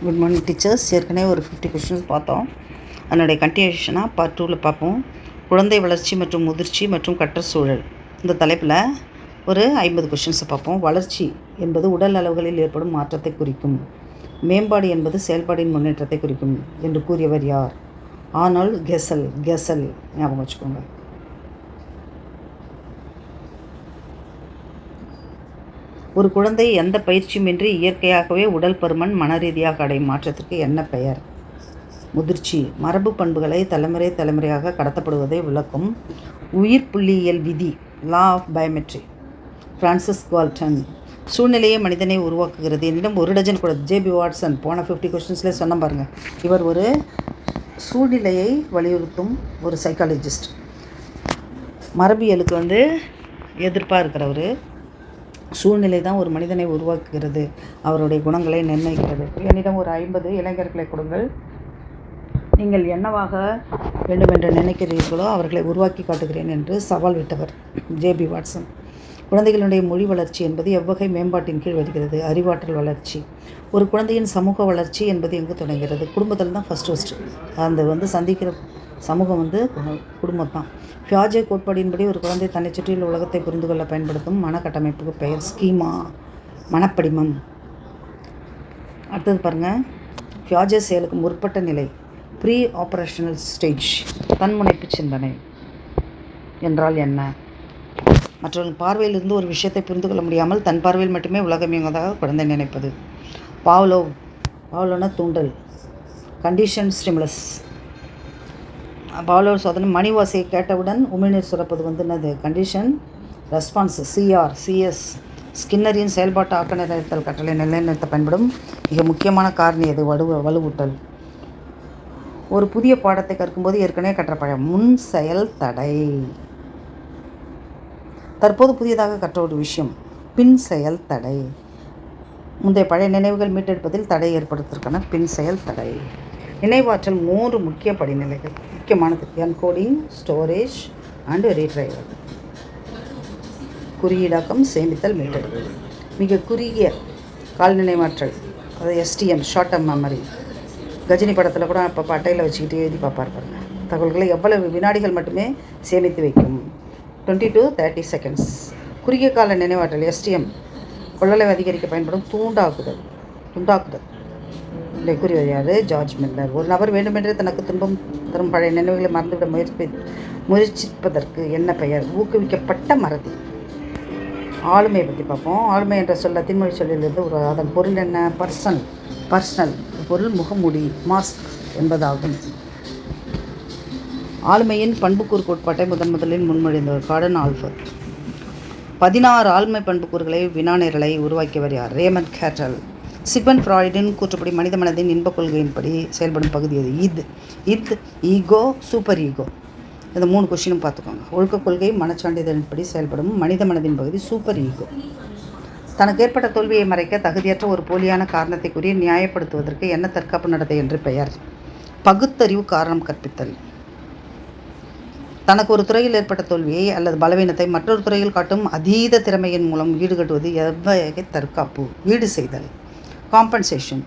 Good morning teachers. ஏற்கனவே ஒரு 50 questions பார்த்தோம். அதனுடைய கண்டினியூஷனாக பார்ட் 2ல் பார்ப்போம். குழந்தை வளர்ச்சி மற்றும் முதிர்ச்சி மற்றும் கற்றல் சூழல் இந்த தலைப்பில் ஒரு 50 கொஷின்ஸை பார்ப்போம். வளர்ச்சி என்பது உடல் அளவுகளில் ஏற்படும் மாற்றத்தை குறிக்கும். மேம்பாடு என்பது செயல்பாடின் முன்னேற்றத்தை குறிக்கும் என்று கூறியவர் யார்? ஆர்னால்ட் கெசல் ஞாபகம் வச்சுக்கோங்க. ஒரு குழந்தை எந்த பயிற்சியுமின்றி இயற்கையாகவே உடல் பருமன் மனரீதியாக அடையும் மாற்றத்திற்கு என்ன பெயர்? முதிர்ச்சி. மரபு பண்புகளை தலைமுறையாக கடத்தப்படுவதை விளக்கும் உயிர் புள்ளியியல் விதி, law of biometry, Francis Galton. சூழ்நிலையை மனிதனை உருவாக்குகிறது. என்னிடம் ஒரு டஜன் கூட ஜேபி வாட்சன் போன 50 கொஸ்டின்ஸ்லேயே சொன்ன பாருங்கள். இவர் ஒரு சூழ்நிலையை வலியுறுத்தும் ஒரு சைக்காலஜிஸ்ட். மரபியலுக்கு எதிர்ப்பாக இருக்கிறவர். சூழ்நிலை தான் ஒரு மனிதனை உருவாக்குகிறது, அவருடைய குணங்களை நிர்ணயிக்கிறது. என்னிடம் ஒரு 50 இளைஞர்களை கொடுங்கள், நீங்கள் என்னவாக வேண்டுமென்று நினைக்கிறீர்களோ அவர்களை உருவாக்கி காட்டுகிறேன் என்று சவால் விட்டவர் ஜேபி வாட்சன். குழந்தைகளுடைய மொழி வளர்ச்சி என்பது எவ்வகை மேம்பாட்டின் கீழ் வருகிறது? அறிவாற்றல் வளர்ச்சி. ஒரு குழந்தையின் சமூக வளர்ச்சி என்பது எங்கு தொடங்குகிறது? குடும்பத்தில் தான் ஃபஸ்ட்டு அந்த சந்திக்கிற சமூகம் குடும்பம் தான். பியாஜே கோட்பாடின்படி ஒரு குழந்தை தன்னை சுற்றியுள்ள உலகத்தை புரிந்து கொள்ள பயன்படுத்தும் மனக்கட்டமைப்புக்கு பெயர் ஸ்கீமா, மனப்படிமம். அடுத்தது பாருங்கள், பியாஜே செயலுக்கு முற்பட்ட நிலை, ப்ரீ ஆப்ரேஷனல் ஸ்டேஜ். தன்முனைப்பு சிந்தனை என்றால் என்ன? மற்றவர்கள் பார்வையிலிருந்து ஒரு விஷயத்தை புரிந்து கொள்ள முடியாமல் தன் பார்வையில் மட்டுமே உலகம் இயங்குவதாக குழந்தை நினைப்பது. பாவ்லோனா தூண்டல், கண்டிஷன் ஸ்டிமுலஸ். பாவ்லோவ் சோதனை. மணி ஓசையை கேட்டவுடன் உமிழ்நீர் சுரப்பது என்னது? Condition response, CS. ஸ்கின்னரின் செயல்பாட்டு ஆக்க நிலைநிறுத்தல் கட்டளை நிலைநிறுத்த பயன்படும் மிக முக்கியமான காரணி எது? வலுவூட்டல். ஒரு புதிய பாடத்தை கற்கும்போது ஏற்கனவே கற்ற பழம் முன் செயல் தடை. தற்போது புதியதாக கற்ற ஒரு விஷயம் பின் செயல் தடை. முந்தைய பழைய நினைவுகள் மீட்டெடுப்பதில் தடை ஏற்படுத்துவதற்கான பின் செயல் தடை. நினைவாற்றல் 3 முக்கிய படிநிலைகள். முக்கியமானது என்கோடிங், ஸ்டோரேஜ் அண்டு ரீட்ரைவல். குறியீடாக்கம், சேமித்தல், மீட்டெடுப்பு. மிக குறுகிய கால் நினைவாற்றல், அதாவது STM, short term memory. Ghajini படத்தில் கூட அப்போ அட்டையில் வச்சுக்கிட்டு எழுதி பார்ப்பார் பாருங்க. தகவல்களை எவ்வளவு வினாடிகள் மட்டுமே சேமித்து வைக்கும்? 20 to 30 seconds. குறுகிய கால நினைவாற்றல் எஸ்டிஎம், கொள்ளளவை அதிகரிக்க பயன்படும் துண்டாக்குதல். இதை கூறியவர் யார்? George Miller. ஒரு நபர் வேண்டுமென்றே தனக்கு துன்பம் தரும் பழைய நினைவுகளை மறந்துவிட முயற்சிப்பதற்கு என்ன பெயர்? ஊக்குவிக்கப்பட்ட மறதி. ஆளுமை பற்றி பார்ப்போம். ஆளுமை என்ற சொல் லத்தீன் சொல்லிலிருந்து ஒரு அதன் பொருள் என்ன? பர்சனல். பொருள் முகமூடி, மாஸ்க் என்பதாகும். ஆளுமையின் பண்புக்கூறு கோட்பாட்டை முதலில் முன்மொழிந்தவர் கார்டன் ஆல்ஃபர். 16 ஆளுமை பண்புக்கூறுகளை வினாநிரலை உருவாக்கியவர் யார்? ரேமண்ட் கேட்டல். சிக்மண்ட் ஃப்ராய்டின் கூற்றுப்படி மனித மனதின் இன்பக் கொள்கையின்படி செயல்படும் பகுதி எது? இத், ஈகோ, சூப்பர் ஈகோ. இந்த 3 கொஷினும் பார்த்துக்கோங்க. ஒழுக்கக் கொள்கை மனச்சான்றிதழின்படி செயல்படும் மனித மனதின் பகுதி சூப்பர் ஈகோ. தனக்கு ஏற்பட்ட தோல்வியை மறைக்க தகுதியற்ற ஒரு போலியான காரணத்தை கூறி நியாயப்படுத்துவதற்கு என்ன தற்காப்பு நடத்தை என்று பெயர்? பகுத்தறிவு காரணம் கற்பித்தல். தனக்கு ஒரு துறையில் ஏற்பட்ட தோல்வியை அல்லது பலவீனத்தை மற்றொரு துறையில் காட்டும் அதீத திறமையின் மூலம் ஈடுகட்டுவது எவ்வகை தற்காப்பு? ஈடு செய்தல், காம்பன்சேஷன்.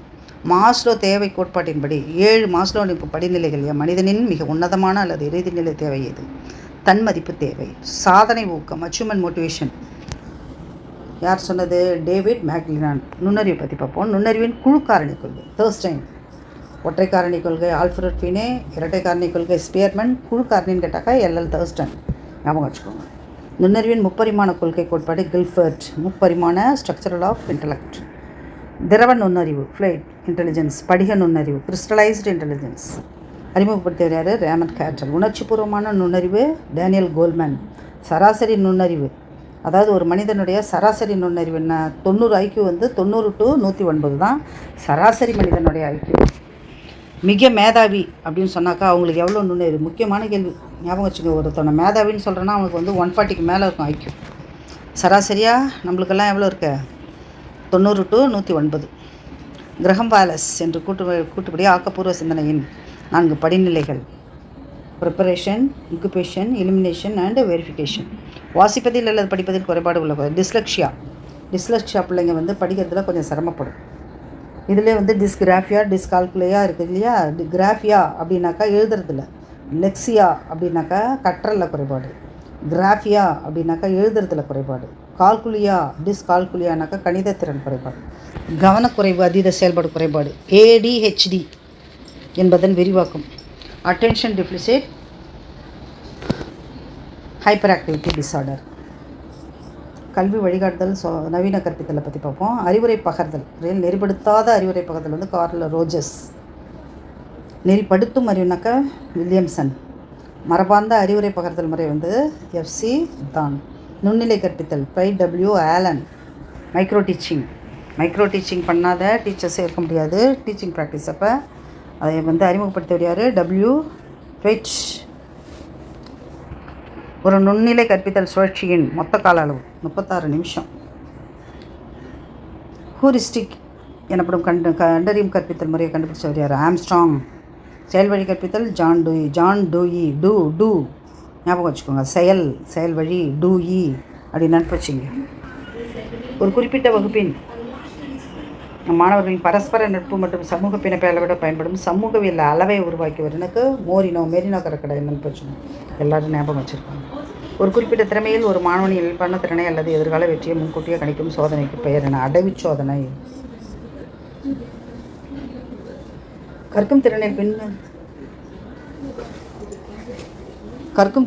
மாஸ்லோ தேவை கோட்பாட்டின்படி 7 மாஸ்லோ படிநிலைகள் மனிதனின் மிக உன்னதமான அல்லது இறுதிநிலை தேவை எது? தன்மதிப்பு தேவை. சாதனை ஊக்கம், அச்சீவ்மெண்ட் மோட்டிவேஷன். யார் சொன்னது? டேவிட் மேக்லினான். நுண்ணறிவை பற்றி பார்ப்போம். நுண்ணறிவின் குழு காரணி கொள்கை தர்ஸ்டைன். ஒற்றை காரணி கொள்கை ஆல்ஃபிரட் ஃபினே. இரட்டை காரணி கொள்கை ஸ்பியர்மன். குழு காரணின்னு கேட்டாக்கா எல்எல் தர்ஸ்டன். ஞாபகம் வச்சுக்கோங்க. நுண்ணறிவின் முப்பரிமாண கொள்கை கோட்பாடு கில்ஃபர்ட். முப்பரிமாண ஸ்ட்ரக்சரல் ஆஃப் இன்டலெக்ட். திரவ நுண்ணறிவு ஃப்ளைட் இன்டெலிஜென்ஸ். படிக நுண்ணறிவு கிறிஸ்டலைஸ்டு இன்டெலிஜென்ஸ். அறிமுகப்படுத்தியவர் யார்? ரேமண்ட் கேட்டல். உணர்ச்சிபூர்வமான நுண்ணறிவு டேனியல் கோல்மேன். சராசரி நுண்ணறிவு, அதாவது ஒரு மனிதனுடைய சராசரி நுண்ணறிவு என்ன? 90 ஐக்கியூ 90 to 109 தான் சராசரி மனிதனுடைய ஐக்கியூ. மிக மேதாவி அப்படின்னு சொன்னாக்கா அவங்களுக்கு எவ்வளோ நுண்ணறிவு? முக்கியமான கேள்வி, ஞாபகம் வச்சுக்க. ஒருத்தவனை மேதாவின்னு சொல்கிறேன்னா அவனுக்கு 140க்கு மேலே இருக்கும் ஐக்கியூ. சராசரியாக நம்மளுக்கெல்லாம் எவ்வளோ இருக்க? 90 to 109. கிரஹம் வாலஸ் என்று கூட்டுப்படி ஆக்கப்பூர்வ சிந்தனையின் 4 படிநிலைகள்: preparation, incubation, elimination and verification. வாசிப்பதில் அல்லது படிப்பதில் குறைபாடு உள்ள டிஸ்லெக்ஷியா பிள்ளைங்க படிக்கிறதுல கொஞ்சம் சிரமப்படும். இதிலே வந்து டிஸ்கிராஃபியா டிஸ்கால்குலியா இருக்குது இல்லையா. கிராஃபியா அப்படின்னாக்கா எழுதுறதில்ல, லெக்ஸியா அப்படின்னாக்கா கற்றலில் குறைபாடு, கிராஃபியா அப்படின்னாக்கா எழுதுறதுல குறைபாடு, கால்குலியா டிஸ்கால்குலியானாக்கா கணிதத்திறன் குறைபாடு, கவனக்குறைவு அதீத செயல்பாடு குறைபாடு. ADHD என்பதன் விரிவாக்கம் attention deficit hyper activity disorder. கல்வி வழிகாட்டுதல் நவீன கற்பித்தலை பற்றி பார்ப்போம். அறிவுரை பகர்தல் நெறிப்படுத்தாத அறிவுரை பகர்தல் வந்து கார்ல் ரோஜர்ஸ். நெறிப்படுத்தும் அறிவுனாக்கா வில்லியம்சன். மரபார்ந்த அறிவுரை பகர்தல் முறை வந்து FC தான். நுண்ணிலை கற்பித்தல் W ஆலன். மைக்ரோ டீச்சிங் பண்ணாத டீச்சர்ஸே இருக்க முடியாது டீச்சிங் ப்ராக்டிஸ். அப்போ அதை வந்து அறிமுகப்படுத்த யார்? W வெயிட். ஒரு நுண்ணிலை கற்பித்தல் சுழற்சியின் மொத்த கால அளவு 36 நிமிஷம். ஹூரிஸ்டிக் எனப்படும் கண்டறியும் கற்பித்தல் முறையை கண்டுபிடிச்சவர் யார்? ஆம்ஸ்ட்ராங். செயல்வழி கற்பித்தல் ஜான் டூயி. டூ ஞாபகம் வச்சுக்கோங்க. செயல் வழி டூயி அப்படி நினைப்பு வச்சுங்க. ஒரு குறிப்பிட்ட வகுப்பின் மாணவர்களின் பரஸ்பர நட்பு மற்றும் சமூக பிணைப்பை அளவிட பயன்படும் சமூகவியல் அளவை உருவாக்கியவருக்கு மெரினோ கரக்கடை நினைப்பு வச்சுக்கோங்க. எல்லோரும் ஞாபகம் வச்சுருக்காங்க. ஒரு குறிப்பிட்ட திறமையில் ஒரு மாணவனின் இயல்பான திறனை அல்லது எதிர்கால வெற்றியை முன்கூட்டியே கணிக்கும் சோதனைக்கு பெயர் என? அடைவு சோதனை. கற்கும்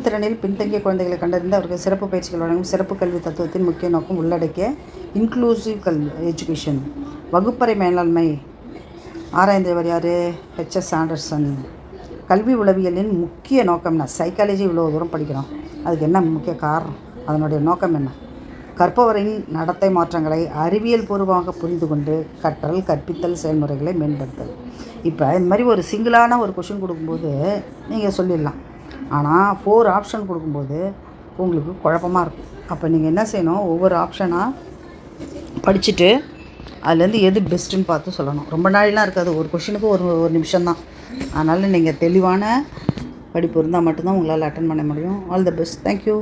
திறனில் பின்தங்கிய குழந்தைகளை கண்டறிந்து அவருக்கு சிறப்பு பயிற்சிகள் வழங்கும் சிறப்பு கல்வி தத்துவத்தின் முக்கிய நோக்கம் உள்ளடக்கிய இன்க்ளூசிவ் எஜுகேஷன். வகுப்பறை மேலாண்மை ஆராய்ந்தவர் யார்? HS Anderson. கல்வி உளவியலின் முக்கிய நோக்கம் என்ன? சைக்காலஜி இவ்வளோ தூரம் படிக்கிறோம், அதுக்கு என்ன முக்கிய காரணம்? அதனுடைய நோக்கம் என்ன? கற்பவரின் நடத்தை மாற்றங்களை அறிவியல் பூர்வமாக புரிந்து கொண்டு கற்பித்தல் செயல்முறைகளை மேம்படுத்தல். இப்போ இந்த மாதிரி ஒரு சிங்கிளான ஒரு கொஷின் கொடுக்கும்போது நீங்கள் சொல்லிடலாம். ஆனால் 4 ஆப்ஷன் கொடுக்கும்போது உங்களுக்கு குழப்பமாக இருக்கும். அப்போ நீங்கள் என்ன செய்யணும்? ஒவ்வொரு ஆப்ஷனாக படிச்சுட்டு அதுலேருந்து எது பெஸ்ட்டுன்னு பார்த்து சொல்லணும். ரொம்ப நாளெலாம் இருக்காது, ஒரு கொஷினுக்கு ஒரு நிமிஷம்தான். அதனால் நீங்கள் தெளிவான படிப்பு இருந்தால் மட்டும்தான் உங்களால் அட்டன் பண்ண முடியும். All the best. தேங்க்யூ.